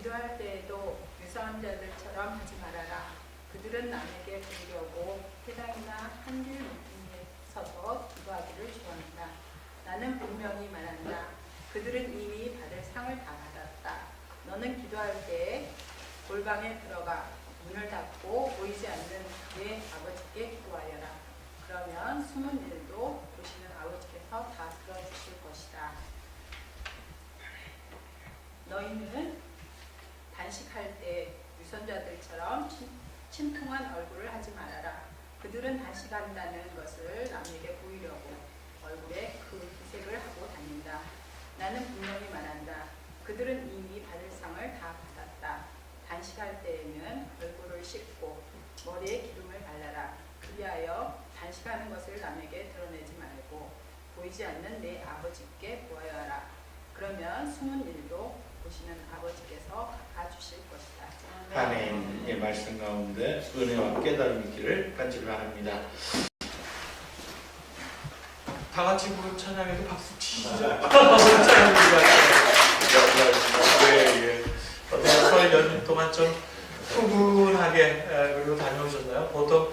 기도할 때에도 유사원자들처럼 하지 말아라. 그들은 남에게 보이려고 회당이나 한길 높은 데 서서 기도하기를 좋아한다. 나는 분명히 말한다. 그들은 이미 받을 상을 다 받았다. 너는 기도할 때 골방에 들어가 문을 닫고 보이지 않는 내 아버지께 기도하여라. 그러면 숨은 일도 보시는 아버지께서 다 들어주실 것이다. 너희는 단식할 때 유선자들처럼 침통한 얼굴을 하지 말아라. 그들은 단식한다는 것을 남에게 보이려고 얼굴에 그 기색을 하고 다닌다. 나는 분명히 말한다. 그들은 이미 받을 상을 다 받았다. 단식할 때에는 얼굴을 씻고 머리에 기름을 발라라. 그리하여 단식하는 것을 남에게 드러내지 말고 보이지 않는 내 아버지께 보아야 하라. 그러면 숨은 일도 보시는 아버지께서 갚아주실 것이다. 아멘. 예, 말씀 가운데 은혜와 깨달음이 있기를 간절히 바랍니다. 다 같이 부른 찬양에도 박수 치시죠. 네, 어떻게 설 연휴 동안 좀 푸근하게 그리고 다녀오셨나요? 보통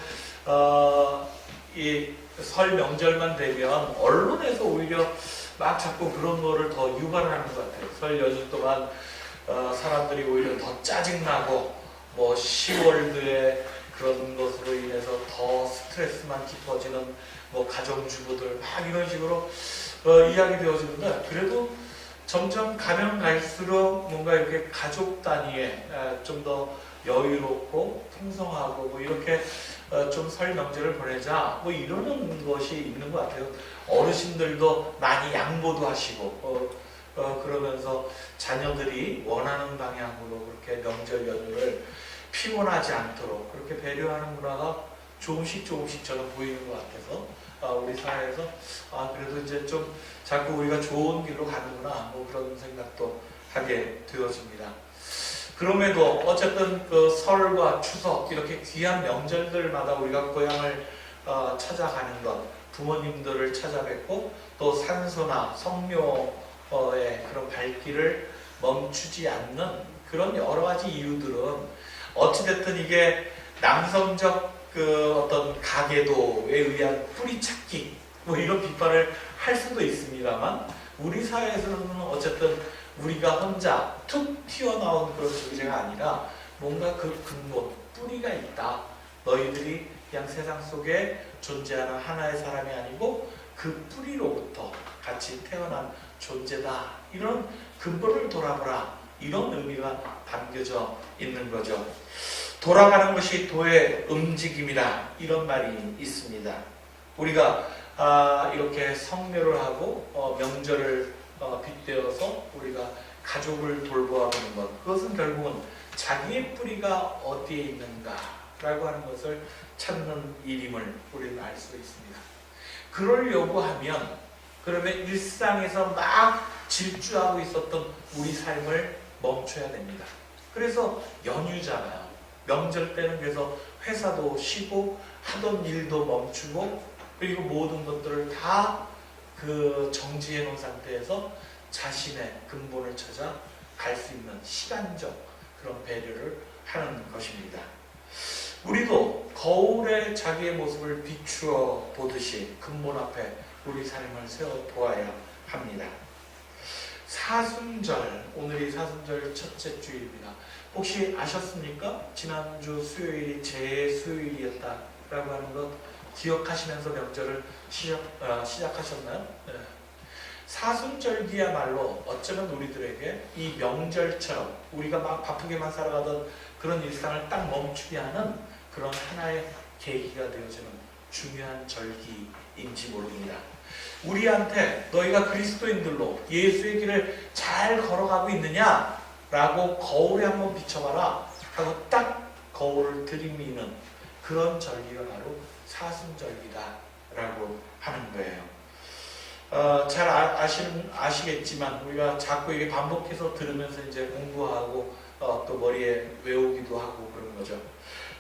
이 설 명절만 되면 언론에서 오히려 막 자꾸 그런 거를 더 유발하는 것 같아요. 설 연휴 동안 사람들이 오히려 더 짜증나고 뭐 10월드의 그런 것으로 인해서 더 스트레스만 깊어지는 뭐 가정주부들 막 이런 식으로 이야기 되어지는데, 그래도 점점 가면 갈수록 뭔가 이렇게 가족 단위에 좀 더 여유롭고 풍성하고 뭐 이렇게 좀 설 명절을 보내자 뭐 이러는 것이 있는 것 같아요. 어르신들도 많이 양보도 하시고 그러면서 자녀들이 원하는 방향으로 그렇게 명절 연휴를 피곤하지 않도록 그렇게 배려하는 문화가 조금씩 저는 보이는 것 같아서 우리 사회에서 그래도 이제 좀 자꾸 우리가 좋은 길로 가는구나 뭐 그런 생각도 하게 되어집니다. 그럼에도 어쨌든 그 설과 추석 이렇게 귀한 명절들마다 우리가 고향을 찾아가는 것, 부모님들을 찾아뵙고 또 산소나 성묘의 그런 발길을 멈추지 않는 그런 여러 가지 이유들은 어찌됐든 이게 남성적 그 어떤 가계도에 의한 뿌리찾기 뭐 이런 비판을 할 수도 있습니다만, 우리 사회에서는 어쨌든 우리가 혼자 툭 튀어나온 그런 존재가 아니라 뭔가 그 근본, 뿌리가 있다. 너희들이 그냥 세상 속에 존재하는 하나의 사람이 아니고 그 뿌리로부터 같이 태어난 존재다. 이런 근본을 돌아보라. 이런 의미가 담겨져 있는 거죠. 돌아가는 것이 도의 움직임이다. 이런 말이 있습니다. 우리가 이렇게 성묘를 하고 명절을 빗대어서 우리가 가족을 돌보아보는 것, 그것은 결국은 자기의 뿌리가 어디에 있는가라고 하는 것을 찾는 일임을 우리는 알 수 있습니다. 그러려고 하면 그러면 일상에서 막 질주하고 있었던 우리 삶을 멈춰야 됩니다. 그래서 연휴잖아요. 명절 때는 그래서 회사도 쉬고 하던 일도 멈추고 그리고 모든 것들을 다 그 정지해 놓은 상태에서 자신의 근본을 찾아 갈 수 있는 시간적 그런 배려를 하는 것입니다. 우리도 거울에 자기의 모습을 비추어 보듯이 근본 앞에 우리 삶을 세워 보아야 합니다. 사순절, 오늘이 사순절 첫째 주일입니다. 혹시 아셨습니까? 지난주 수요일이 제수요일이었다라고 하는 것 기억하시면서 명절을 시작하셨나요? 네. 사순절기야말로 어쩌면 우리들에게 이 명절처럼 우리가 막 바쁘게만 살아가던 그런 일상을 딱 멈추게 하는 그런 하나의 계기가 되어지는 중요한 절기인지 모릅니다. 우리한테 너희가 그리스도인들로 예수의 길을 잘 걸어가고 있느냐? 라고 거울에 한번 비춰봐라 하고 딱 거울을 들이미는 그런 절기가 바로 사순절기다 라고 하는 거예요. 잘 아시겠지만 우리가 자꾸 이게 반복해서 들으면서 이제 공부하고 또 머리에 외우기도 하고 그런 거죠.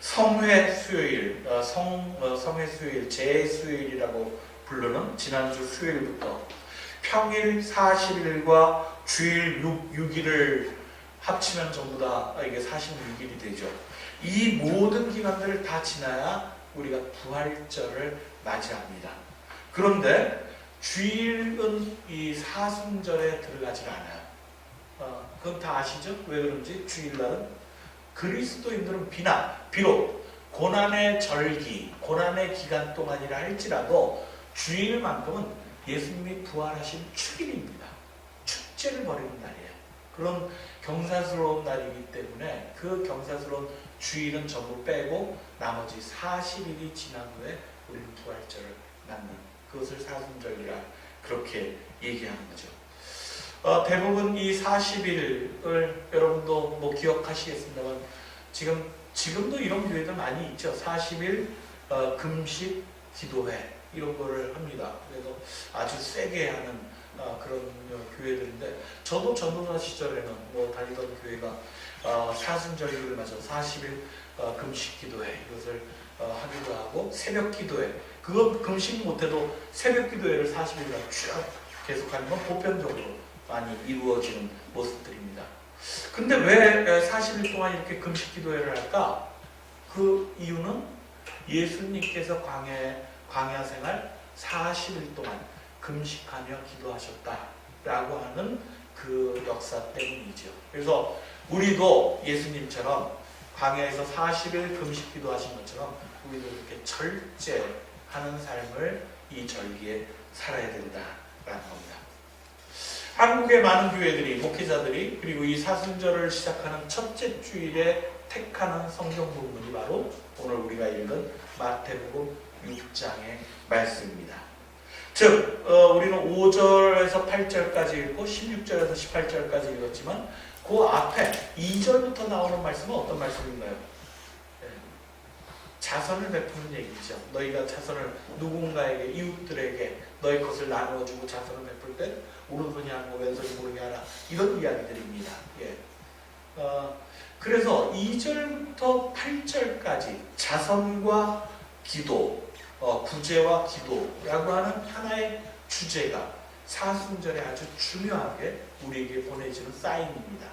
성회 수요일, 성회 수요일, 제수요일이라고 부르는 지난주 수요일부터 평일 40일과 주일 6일을 합치면 전부 다 이게 46일이 되죠. 이 모든 기간들을 다 지나야 우리가 부활절을 맞이합니다. 그런데 주일은 이 사순절에 들어가지 않아요. 그건 다 아시죠? 왜 그런지. 주일날은 그리스도인들은 비록 고난의 절기, 고난의 기간 동안이라 할지라도 주일만큼은 예수님이 부활하신 축일입니다. 축제를 벌이는 날이에요. 그런 경사스러운 날이기 때문에 그 경사스러운 주일은 전부 빼고 나머지 40일이 지난 후에 우리는 부활절을 맞는, 그것을 사순절이라 그렇게 얘기하는 거죠. 대부분 이 40일을 여러분도 뭐 기억하시겠습니다만 지금도 이런 교회들 많이 있죠. 40일 금식 기도회 이런 거를 합니다. 그래서 아주 세게 하는 그런 교회들인데, 저도 전도사 시절에는 뭐 다니던 교회가 사순절기를 맞아 40일 금식 기도회 이것을 하기도 하고, 새벽 기도회, 그거 금식 못해도 새벽 기도회를 40일간 쭉 계속하는 건 보편적으로 많이 이루어지는 모습들입니다. 근데 왜 40일 동안 이렇게 금식 기도회를 할까? 그 이유는 예수님께서 광야 생활 40일 동안 금식하며 기도하셨다라고 하는 그 역사 때문이죠. 그래서 우리도 예수님처럼 광야에서 40일 금식 기도하신 것처럼 우리도 이렇게 절제하는 삶을 이 절기에 살아야 된다라는 겁니다. 한국의 많은 교회들이, 목회자들이 그리고 이 사순절을 시작하는 첫째 주일에 택하는 성경 본문이 바로 오늘 우리가 읽은 마태복음 6장의 말씀입니다. 즉 우리는 5절에서 8절까지 읽고 16절에서 18절까지 읽었지만 그 앞에 2절부터 나오는 말씀은 어떤 말씀인가요? 자선을 베푸는 얘기죠. 너희가 자선을 누군가에게, 이웃들에게 너희 것을 나누어주고 자선을 베풀 때 오른손이 아니고 왼손이 모르게 하라, 이런 이야기들입니다. 그래서 2절부터 8절까지 자선과 기도, 구제와 기도라고 하는 하나의 주제가 사순절에 아주 중요하게 우리에게 보내지는 사인입니다.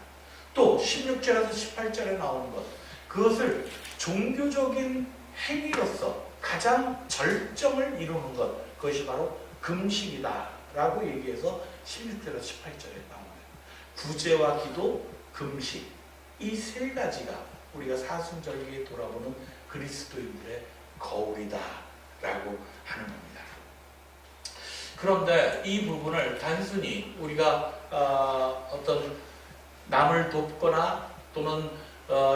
또 16절에서 18절에 나오는 것, 그것을 종교적인 행위로서 가장 절정을 이루는 것, 그것이 바로 금식이다 라고 얘기해서 16절에서 18절에 나옵니다. 구제와 기도, 금식, 이 세 가지가 우리가 사순절기에 돌아보는 그리스도인들의 거울이다 라고 하는 겁니다. 그런데 이 부분을 단순히 우리가 어떤 남을 돕거나 또는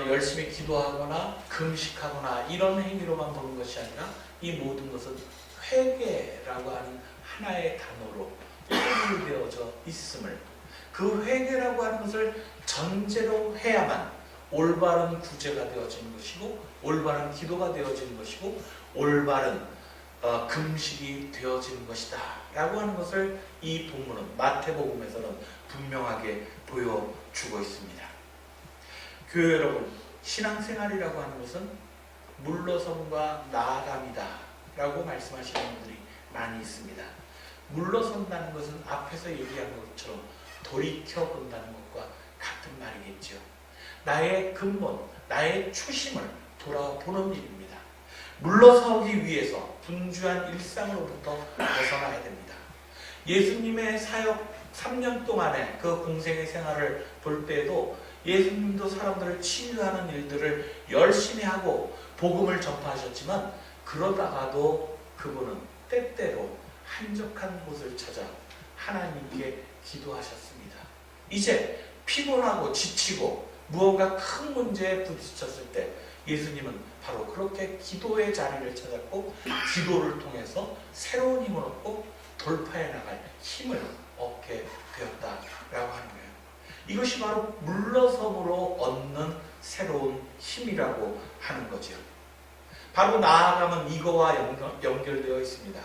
열심히 기도하거나 금식하거나 이런 행위로만 보는 것이 아니라 이 모든 것은 회개라고 하는 하나의 단어로 통일되어져 있음을, 그 회개라고 하는 것을 전제로 해야만 올바른 구제가 되어지는 것이고, 올바른 기도가 되어지는 것이고, 올바른 금식이 되어지는 것이다 라고 하는 것을 이 본문은, 마태복음에서는 분명하게 보여주고 있습니다. 교회 여러분, 신앙생활이라고 하는 것은 물러섬과 나아감이다 라고 말씀하시는 분들이 많이 있습니다. 물러선다는 것은 앞에서 얘기한 것처럼 돌이켜본다는 것과 같은 말이겠죠. 나의 근본, 나의 초심을 돌아보는 일입니다. 물러서기 위해서 분주한 일상으로부터 벗어나야 됩니다. 예수님의 사역 3년 동안의 그 공생의 생활을 볼 때에도 예수님도 사람들을 치유하는 일들을 열심히 하고 복음을 전파하셨지만, 그러다가도 그분은 때때로 한적한 곳을 찾아 하나님께 기도하셨습니다. 이제 피곤하고 지치고 무언가 큰 문제에 부딪혔을 때 예수님은 바로 그렇게 기도의 자리를 찾았고, 기도를 통해서 새로운 힘을 얻고 돌파해 나갈 힘을 얻게 되었다라고 하는 거예요. 이것이 바로 물러섬으로 얻는 새로운 힘이라고 하는 거죠. 바로 나아가면 이거와 연결되어 있습니다.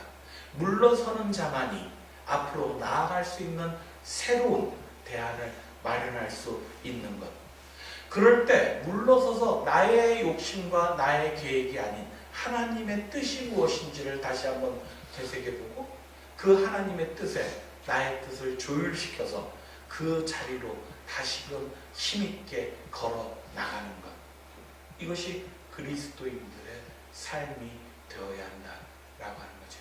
물러서는 자만이 앞으로 나아갈 수 있는 새로운 대안을 마련할 수 있는 것. 그럴 때 물러서서 나의 욕심과 나의 계획이 아닌 하나님의 뜻이 무엇인지를 다시 한번 되새겨보고, 그 하나님의 뜻에 나의 뜻을 조율시켜서 그 자리로 다시금 힘있게 걸어 나가는 것. 이것이 그리스도인들의 삶이 되어야 한다라고 하는 거죠.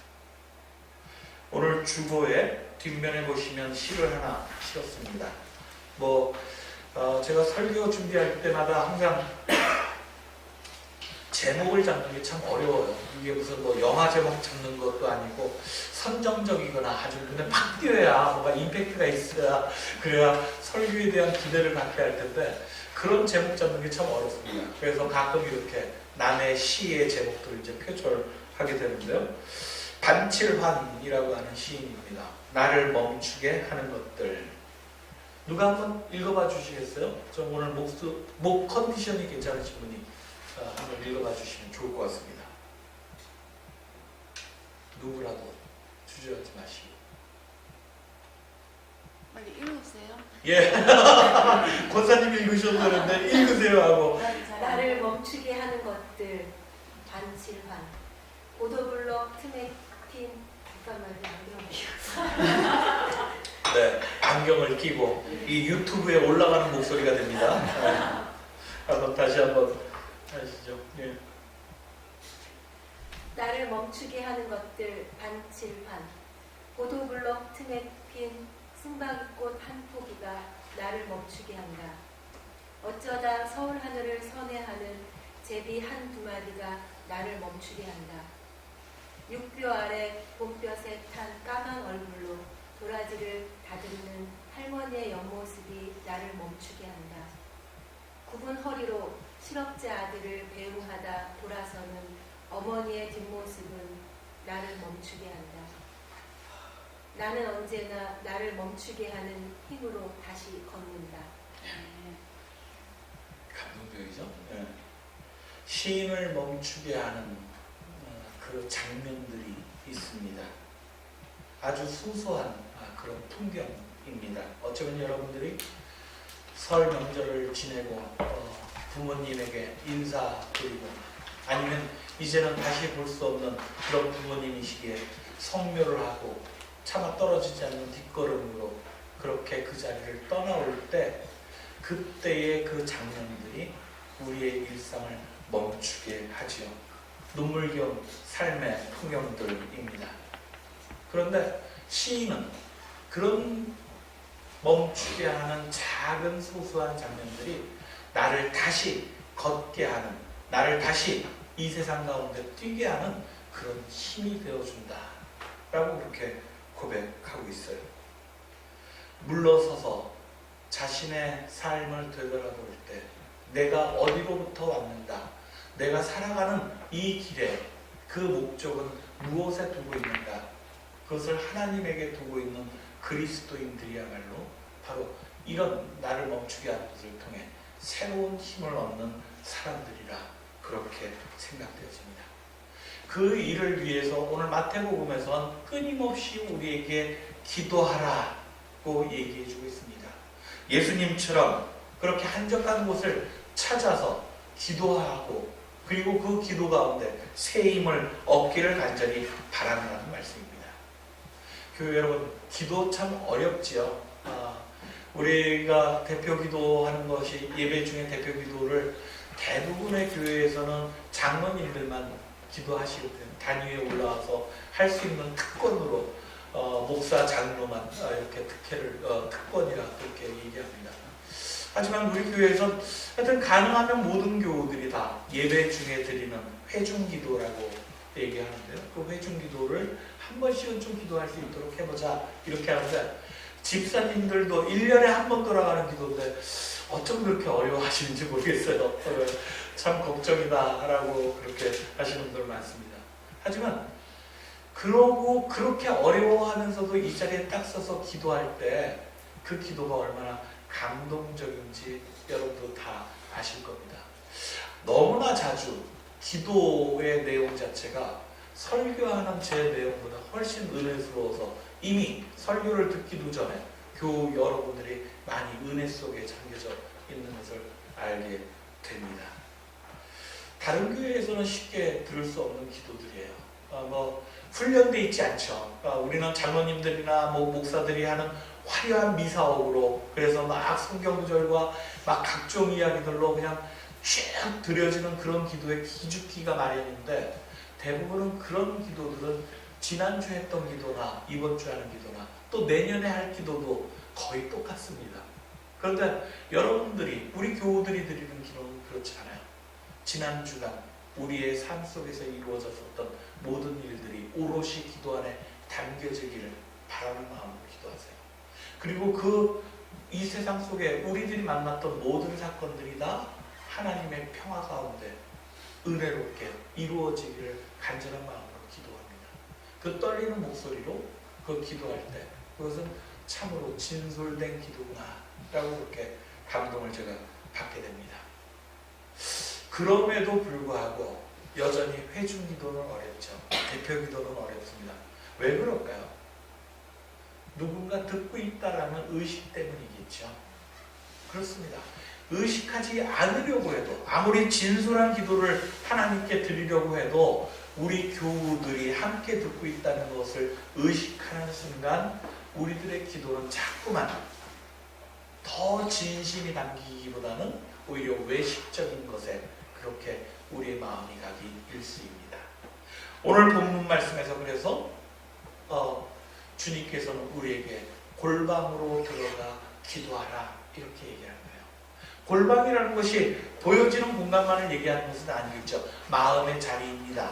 오늘 주보에 뒷면에 보시면 시를 하나 실었습니다. 제가 설교 준비할 때마다 항상 제목을 잡는 게 참 어려워요. 이게 무슨 영화 제목 잡는 것도 아니고 선정적이거나 아주 눈에 팍 띄어야 뭔가 임팩트가 있어야 그래야 설교에 대한 기대를 갖게 할 텐데 그런 제목 잡는 게 참 어렵습니다. 그래서 가끔 이렇게 남의 시의 제목들을 이제 표절하게 되는데요. 반칠환이라고 하는 시인입니다. 나를 멈추게 하는 것들. 누가 한번 읽어봐 주시겠어요? 저 오늘 목 컨디션이 괜찮으신 분이 한번 읽어봐 주시면 좋을 것 같습니다. 누구라도 주저하지 마시고. 빨리 읽으세요. 예. 권사님이 읽으셔도 되는데 읽으세요 하고. 나를 멈추게 하는 것들 반칠환 보도블록 틈에 핀 잠깐만요. 네, 안경을 끼고 이 유튜브에 올라가는 목소리가 됩니다. 한번 다시 한번 하시죠. 예. 나를 멈추게 하는 것들 반칠환 보도블록 틈에 핀 승박이꽃 한 포기가 나를 멈추게 한다. 어쩌다 서울 하늘을 선회하는 제비 한 두 마리가 나를 멈추게 한다. 육뼈 아래 봄볕에 탄 까만 얼굴로 도라지를 다듬는 할머니의 옆모습이 나를 멈추게 한다. 굽은 허리로 실업자 아들을 배웅하다 돌아서는 어머니의 뒷모습은 나를 멈추게 한다. 나는 언제나 나를 멈추게 하는 힘으로 다시 걷는다. 감동적이죠? 네. 시인을 멈추게 하는 그 장면들이 있습니다. 아주 소소한 그런 풍경입니다. 어쩌면 여러분들이 설 명절을 지내고 부모님에게 인사드리고 아니면 이제는 다시 볼 수 없는 그런 부모님이시기에 성묘를 하고 차마 떨어지지 않는 뒷걸음으로 그렇게 그 자리를 떠나올 때 그때의 그 장면들이 우리의 일상을 멈추게 하지요. 눈물겨운 삶의 풍경들입니다. 그런데 시인은 그런 멈추게 하는 작은 소소한 장면들이 나를 다시 걷게 하는, 나를 다시 이 세상 가운데 뛰게 하는 그런 힘이 되어준다 라고 그렇게 고백하고 있어요. 물러서서 자신의 삶을 되돌아볼 때 내가 어디로부터 왔는가, 내가 살아가는 이 길에 그 목적은 무엇에 두고 있는가, 그것을 하나님에게 두고 있는 그리스도인들이야말로 바로 이런 나를 멈추게 하는 것을 통해 새로운 힘을 얻는 사람들이라 그렇게 생각되어집니다. 그 일을 위해서 오늘 마태복음에서는 끊임없이 우리에게 기도하라고 얘기해주고 있습니다. 예수님처럼 그렇게 한적한 곳을 찾아서 기도하고 그리고 그 기도 가운데 새 힘을 얻기를 간절히 바라는 말씀입니다. 교회 여러분, 기도 참 어렵지요. 우리가 대표 기도하는 것이 예배 중에 대표 기도를 대부분의 교회에서는 장로님들만 기도하시고 단위에 올라와서 할 수 있는 특권으로 목사 장로만 이렇게 특권이라 그렇게 얘기합니다. 하지만 우리 교회에서는 하여튼 가능하면 모든 교우들이 다 예배 중에 드리는 회중기도라고 얘기하는데요. 그 회중기도를 한 번씩은 좀 기도할 수 있도록 해보자 이렇게 하는데 집사님들도 1년에 한 번 돌아가는 기도인데 어쩜 그렇게 어려워하시는지 모르겠어요. 참 걱정이다라고 그렇게 하시는 분들 많습니다. 하지만 그러고 그렇게 어려워하면서도 이 자리에 딱 서서 기도할 때 그 기도가 얼마나 감동적인지 여러분도 다 아실 겁니다. 너무나 자주 기도의 내용 자체가 설교하는 제 내용보다 훨씬 은혜스러워서 이미 설교를 듣기도 전에 교우 여러분들이 많이 은혜 속에 잠겨져 있는 것을 알게 됩니다. 다른 교회에서는 쉽게 들을 수 없는 기도들이에요. 훈련돼 있지 않죠. 우리는 장로님들이나 목사들이 하는 화려한 미사옥으로 그래서 막 성경구절과 막 각종 이야기들로 그냥 쭉 드려지는 그런 기도에 기죽기가 마련인데 대부분은 그런 기도들은 지난주에 했던 기도나 이번 주에 하는 기도나 또 내년에 할 기도도 거의 똑같습니다. 그런데 여러분들이 우리 교우들이 드리는 기도는 그렇지 않아요. 지난 주간 우리의 삶 속에서 이루어졌었던 모든 일들이 오롯이 기도 안에 담겨지기를 바라는 마음으로 기도하세요. 그리고 이 세상 속에 우리들이 만났던 모든 사건들이 다 하나님의 평화 가운데 은혜롭게 이루어지기를 간절한 마음으로 기도합니다. 그 떨리는 목소리로 그 기도할 때 그것은 참으로 진솔된 기도구나 라고 그렇게 감동을 제가 받게 됩니다. 그럼에도 불구하고 여전히 회중 기도는 어렵죠. 대표 기도는 어렵습니다. 왜 그럴까요? 누군가 듣고 있다라는 의식 때문이겠죠. 그렇습니다. 의식하지 않으려고 해도 아무리 진솔한 기도를 하나님께 드리려고 해도 우리 교우들이 함께 듣고 있다는 것을 의식하는 순간 우리들의 기도는 자꾸만 더 진심이 담기기보다는 오히려 외식적인 것에 그렇게 우리의 마음이 가기 일쑤입니다. 오늘 본문 말씀에서 그래서 주님께서는 우리에게 골방으로 들어가 기도하라 이렇게 얘기하는 거예요. 골방이라는 것이 보여지는 공간만을 얘기하는 것은 아니겠죠. 마음의 자리입니다.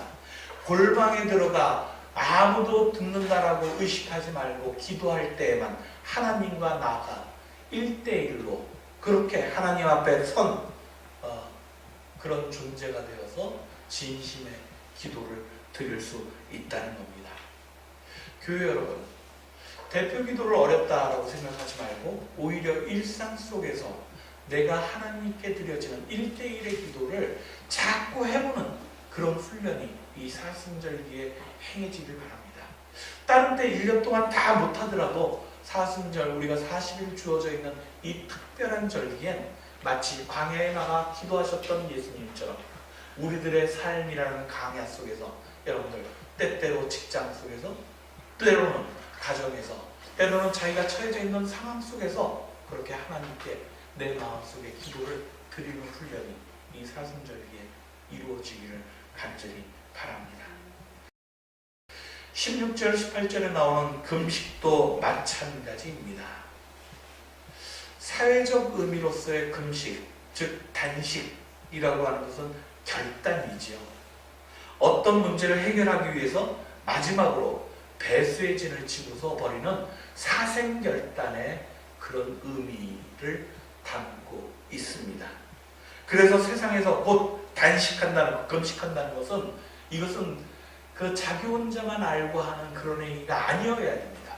골방에 들어가 아무도 듣는다라고 의식하지 말고 기도할 때에만 하나님과 나가 1대1로 그렇게 하나님 앞에 그런 존재가 되어서 진심의 기도를 드릴 수 있다는 겁니다. 교회 여러분, 대표 기도를 어렵다라고 생각하지 말고 오히려 일상 속에서 내가 하나님께 드려지는 1대1의 기도를 자꾸 해보는 그런 훈련이 이 사순절기에 행해지길 바랍니다. 다른 때 1년 동안 다 못하더라도 사순절 우리가 40일 주어져 있는 이 특별한 절기엔 마치 광야에 나가 기도하셨던 예수님처럼 우리들의 삶이라는 강야 속에서 여러분들 때때로 직장 속에서 때로는 가정에서 때로는 자기가 처해져 있는 상황 속에서 그렇게 하나님께 내 마음속에 기도를 드리는 훈련이 이 사순절기에 이루어지기를 간절히 바랍니다. 16절, 18절에 나오는 금식도 마찬가지입니다. 사회적 의미로서의 금식, 즉 단식이라고 하는 것은 결단이지요. 어떤 문제를 해결하기 위해서 마지막으로 배수의 진을 치고서 버리는 사생결단의 그런 의미를 담고 있습니다. 그래서 세상에서 곧 단식한다는 것, 금식한다는 것은 이것은 그 자기 혼자만 알고 하는 그런 행위가 아니어야 됩니다.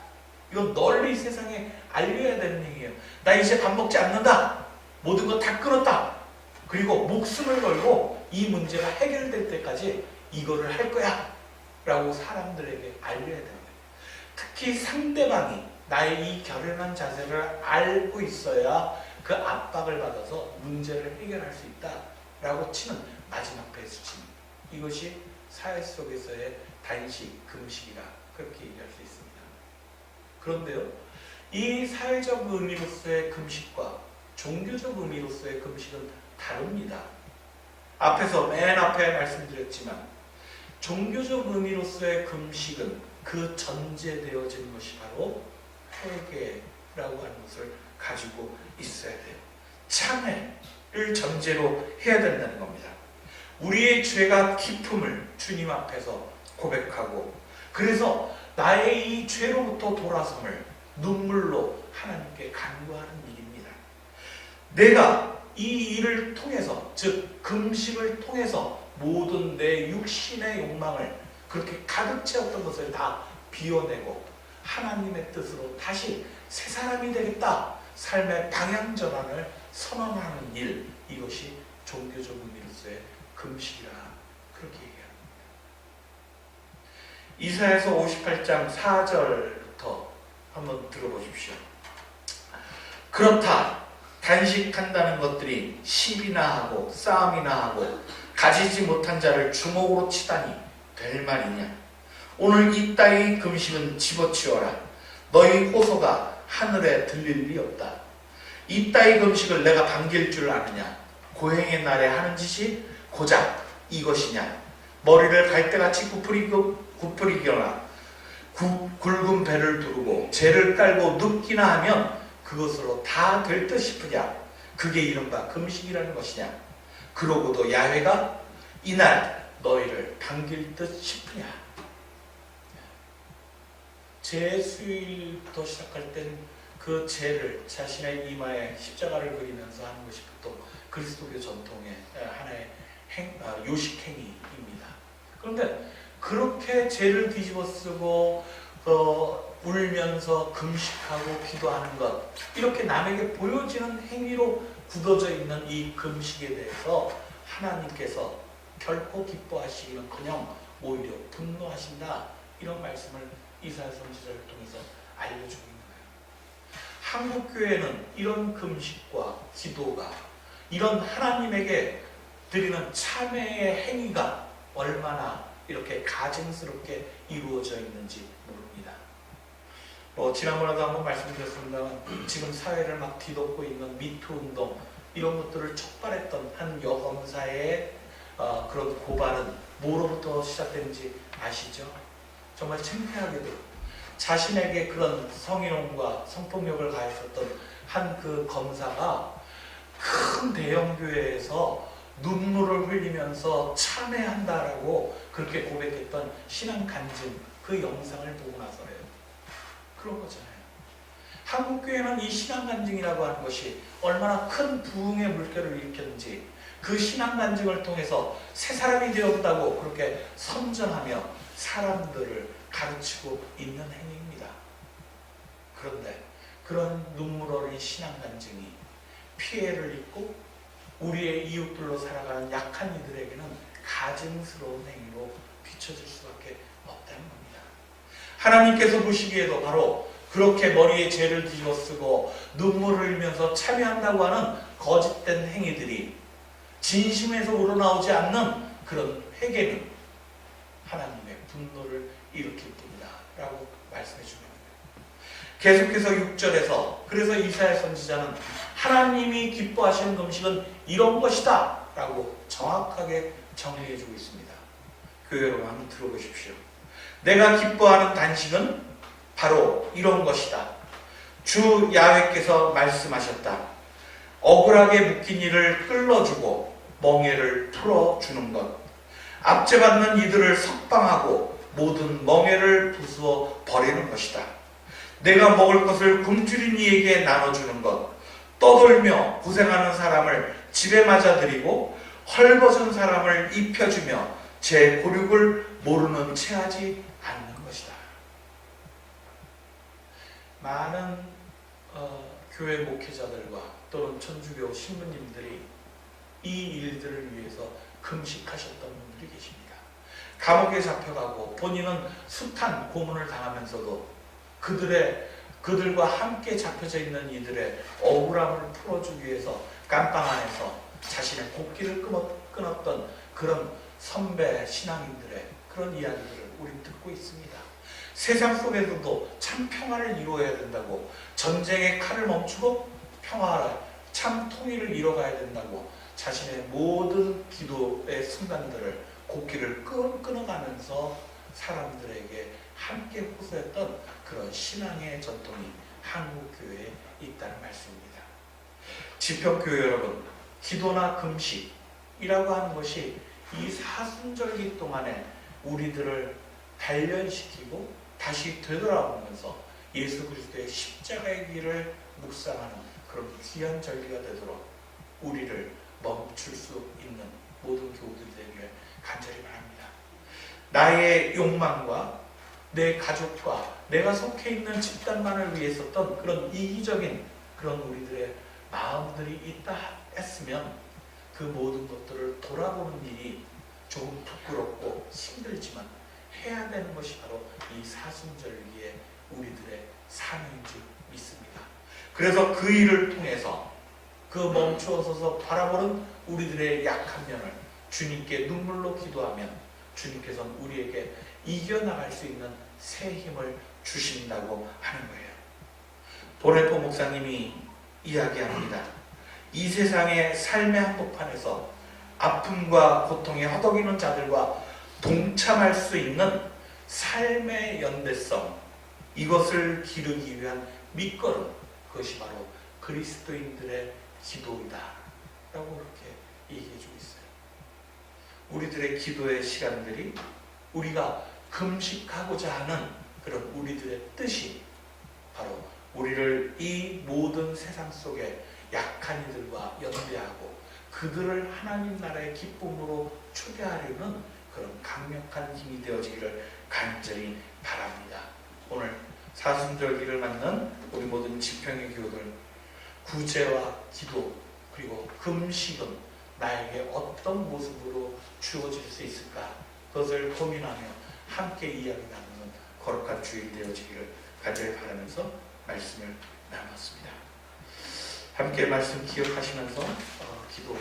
이건 널리 세상에 알려야 되는 행위예요. 나 이제 밥 먹지 않는다. 모든 거 다 끊었다. 그리고 목숨을 걸고 이 문제가 해결될 때까지 이거를 할 거야. 라고 사람들에게 알려야 되는 거예요. 특히 상대방이 나의 이 결연한 자세를 알고 있어야 그 압박을 받아서 문제를 해결할 수 있다라고 치는 마지막 배수진. 이것이 사회 속에서의 단식, 금식이라 그렇게 얘기할 수 있습니다. 그런데요, 이 사회적 의미로서의 금식과 종교적 의미로서의 금식은 다릅니다. 앞에서 맨 앞에 말씀드렸지만 종교적 의미로서의 금식은 그 전제되어진 것이 바로 회개라고 하는 것을 가지고 있어야 돼요. 참회를 전제로 해야 된다는 겁니다. 우리의 죄가 깊음을 주님 앞에서 고백하고 그래서 나의 이 죄로부터 돌아섬을 눈물로 하나님께 간구하는 일입니다. 내가 이 일을 통해서 즉 금식을 통해서 모든 내 육신의 욕망을 그렇게 가득 채웠던 것을 다 비워내고 하나님의 뜻으로 다시 새 사람이 되겠다. 삶의 방향 전환을 선언하는 일, 이것이 종교적 의미로서의 금식이라 그렇게 얘기합니다. 이사야서 58장 4절부터 한번 들어보십시오. 그렇다. 단식한다는 것들이 시비나 하고 싸움이나 하고 가지지 못한 자를 주먹으로 치다니 될 말이냐. 오늘 이따위 금식은 집어치워라. 너희 호소가 하늘에 들릴 리 없다. 이따위 금식을 내가 당길 줄 아느냐? 고행의 날에 하는 짓이 고작 이것이냐? 머리를 갈대같이 굽부리거나 굵은 배를 두르고 재를 깔고 눕기나 하면 그것으로 다 될 듯 싶으냐? 그게 이른바 금식이라는 것이냐? 그러고도 야훼가 이날 너희를 당길 듯 싶으냐? 제수일부터 시작할 땐 그 죄를 자신의 이마에 십자가를 그리면서 하는 것이 또 그리스도교 전통의 하나의 요식행위입니다. 그런데 그렇게 죄를 뒤집어 쓰고 울면서 금식하고 기도하는 것, 이렇게 남에게 보여지는 행위로 굳어져 있는 이 금식에 대해서 하나님께서 결코 기뻐하시기는커녕 오히려 분노하신다, 이런 말씀을 이사야 선지자를 통해서 알려주고 있는 거예요. 한국교회는 이런 금식과 기도가, 이런 하나님에게 드리는 참회의 행위가 얼마나 이렇게 가증스럽게 이루어져 있는지 모릅니다. 지난번에도 한번 말씀드렸습니다만, 지금 사회를 막 뒤덮고 있는 미투 운동, 이런 것들을 촉발했던 한 여검사의 그런 고발은 뭐로부터 시작된지 아시죠? 정말 창피하게도 자신에게 그런 성희롱과 성폭력을 가했었던 한 그 검사가 큰 대형 교회에서 눈물을 흘리면서 참회한다라고 그렇게 고백했던 신앙 간증, 그 영상을 보고 나서래요. 그런 거잖아요. 한국교회는 이 신앙 간증이라고 하는 것이 얼마나 큰 부흥의 물결을 일으켰는지, 그 신앙 간증을 통해서 새 사람이 되었다고 그렇게 선전하며 사람들을 가르치고 있는 행위입니다. 그런데 그런 눈물 어린 신앙 간증이 피해를 입고 우리의 이웃들로 살아가는 약한 이들에게는 가증스러운 행위로 비춰질 수밖에 없다는 겁니다. 하나님께서 보시기에도 바로 그렇게 머리에 죄를 뒤집어 쓰고 눈물을 흘리면서 참여한다고 하는 거짓된 행위들이 진심에서 우러나오지 않는 그런 회개는 하나님의 분노를 일으킬 뿐이다 라고 말씀해 주는 거예요. 계속해서 6절에서 그래서 이사야 선지자는 하나님이 기뻐하시는 금식은 이런 것이다 라고 정확하게 정리해 주고 있습니다. 교회 여러분 한번 들어보십시오. 내가 기뻐하는 단식은 바로 이런 것이다. 주 야훼께서 말씀하셨다. 억울하게 묶인 이를 끌어주고 멍에를 풀어주는 것, 압제받는 이들을 석방하고 모든 멍에를 부수어 버리는 것이다. 내가 먹을 것을 굶주린 이에게 나눠주는 것, 떠돌며 고생하는 사람을 집에 맞아들이고 헐벗은 사람을 입혀주며 제 고륙을 모르는 채 하지 않는 것이다. 많은 교회 목회자들과 또는 천주교 신부님들이 이 일들을 위해서 금식하셨던 분들이 계십니다. 감옥에 잡혀가고 본인은 숱한 고문을 당하면서도 그들과 함께 잡혀져 있는 이들의 억울함을 풀어주기 위해서 깜빵 안에서 자신의 곡기를 끊었던 그런 선배 신앙인들의 그런 이야기들을 우리는 듣고 있습니다. 세상 속에서도 참 평화를 이루어야 된다고, 전쟁의 칼을 멈추고 평화를, 참 통일을 이뤄가야 된다고 자신의 모든 기도의 순간들을 곡기를 끊어가면서 사람들에게 함께 호소했던 그런 신앙의 전통이 한국교회에 있다는 말씀입니다. 지평교회 여러분, 기도나 금식이라고 하는 것이 이 사순절기 동안에 우리들을 단련시키고 다시 되돌아보면서 예수 그리스도의 십자가의 길을 묵상하는 그런 귀한 절기가 되도록 우리를 멈출 수 있는 모든 교우들이 되기를 간절히 바랍니다. 나의 욕망과 내 가족과 내가 속해 있는 집단만을 위해 썼던 그런 이기적인 그런 우리들의 마음들이 있다 했으면 그 모든 것들을 돌아보는 일이 조금 부끄럽고 힘들지만 해야 되는 것이 바로 이 사순절기의 우리들의 사명인 줄 믿습니다. 그래서 그 일을 통해서 그 멈추어서서 바라보는 우리들의 약한 면을 주님께 눈물로 기도하면 주님께서는 우리에게 이겨나갈 수 있는 새 힘을 주신다고 하는 거예요. 보네포 목사님이 이야기합니다. 이 세상의 삶의 한복판에서 아픔과 고통에 허덕이는 자들과 동참할 수 있는 삶의 연대성, 이것을 기르기 위한 밑거름, 그것이 바로 그리스도인들의 기도이다 라고 그렇게 얘기해주고 있어요. 우리들의 기도의 시간들이 우리가 금식하고자 하는 그런 우리들의 뜻이 바로 우리를 이 모든 세상 속에 약한 이들과 연대하고 그들을 하나님 나라의 기쁨으로 초대하려는 그런 강력한 힘이 되어지기를 간절히 바랍니다. 오늘 사순절기를 맞는 우리 모든 지평의 교우들, 구제와 기도 그리고 금식은 나에게 어떤 모습으로 주어질 수 있을까, 그것을 고민하며 함께 이야기 나누는 거룩한 주일 되어지기를 간절히 바라면서 말씀을 나눴습니다. 함께 말씀 기억하시면서 기도